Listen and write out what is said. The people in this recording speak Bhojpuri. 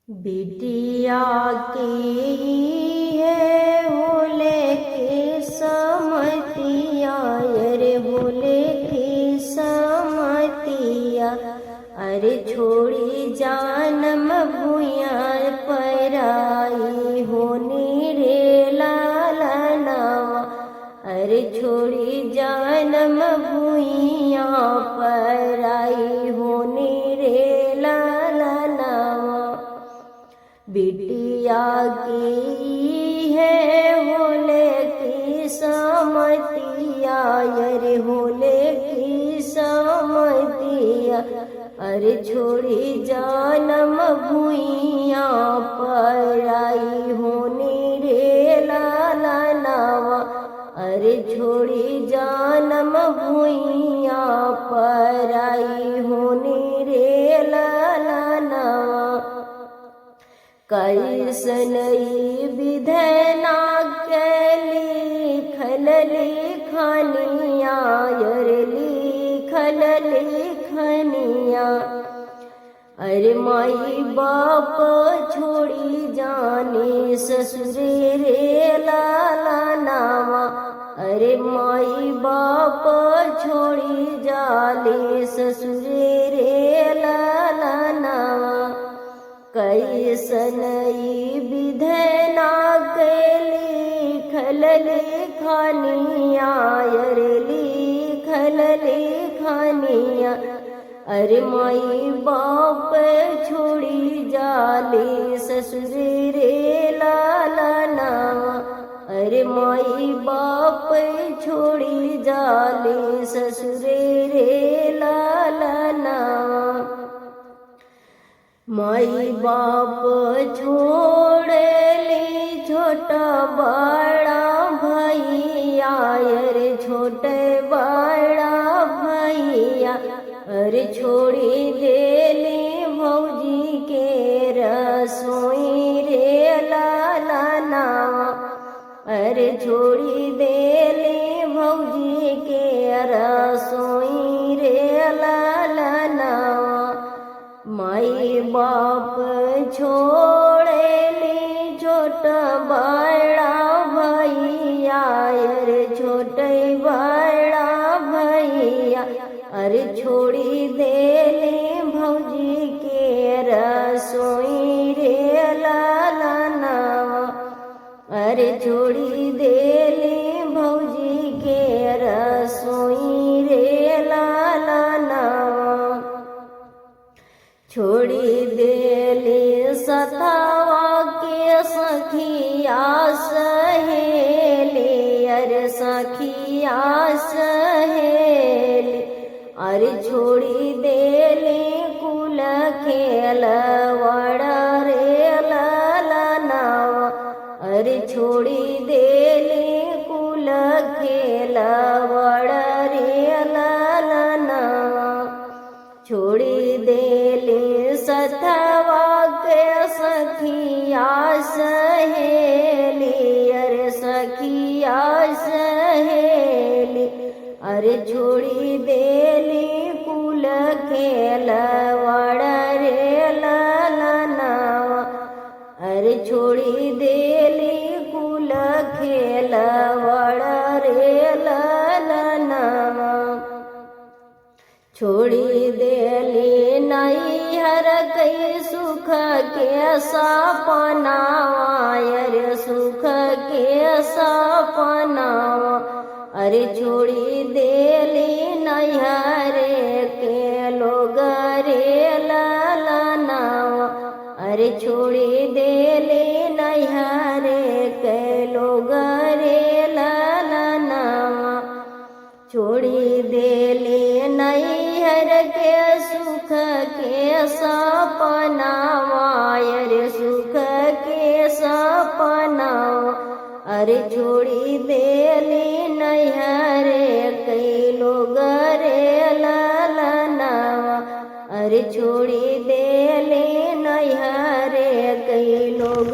बिटिया की है भोले की समतिया, अरे भोले की समतिया। अरे छोड़ी जानम भूया पराई होनी रे लालनावा। अरे छोड़ी जानम भूया पराई होनी रे लालनावा। बिटिया की है भोले की समतिया, अरे भोले की समतिया। अरे छोड़ी जानम भूइया पराई होनी रे लालनावा। अरे छोड़ी जानम भूइया पराई होनी रे लालनावा। कैसन विधना के लिखल लिखनिया, अरे लिखल लिखनिया। अरे माई बाप छोड़ी जाने ससुरे रे लालनावा। अरे माई बाप छोड़ी जाले ससुरे रे लालनावा। कैसन विधना के लिखल लिखनिया, अरे लिखल लिखनिया। अरे माई बाप छोड़ी जाले ससुरे रे लालनावा। अरे माई बाप छोड़ी जाले ससुरे रे लालनावा। माई बाप छोड़ली छोटा बड़ा भैया, अरे छोटे बड़ा भैया। अरे छोड़ी देली भौजी के रसोई रे लालनावा। अरे छोड़ी देली भौजी के रसोई रे लालनावा। माई बाप छोड़ेली छोटा बड़ा भैया, अरे छोटे बड़ा भैया। अरे छोड़ी देली भौजी के रसोई रे लालनावा। अरे छोड़ी देली भौजी के रसोई रे लालनावा। छोड़ी देली सतावा के सखिया सहेली, अरे सखिया सहेली। अरे छोड़ी देली कुल खेलवड़ रे लालनावा। अरे छोड़ी देली कुल खेलवड़ रे लालनावा। छोड़ी देली सतवा के सखिया सहेली, अरे सखिया सहेली। अरे छोड़ी देली कुल खेलवड़ रे लालनावा। अरे छोड़ी देली कुल खेलवड़ रे लालनावा। छोड़ी देली नैहर के सुख के सपनावा, अरे सुख के सपनावा। अरे छोड़ी देली नैहर के लोग रे लालनावा। अरे छोड़ी देली नैहर के लोग रे लालनावा। छोड़ी देली नैहर के सुख के सपनावा, अरे सुख के सपनावा। अरे छोड़ी देली नैहर के लोग रे लालनावा। अरे छोड़ी देली नैहर के लोग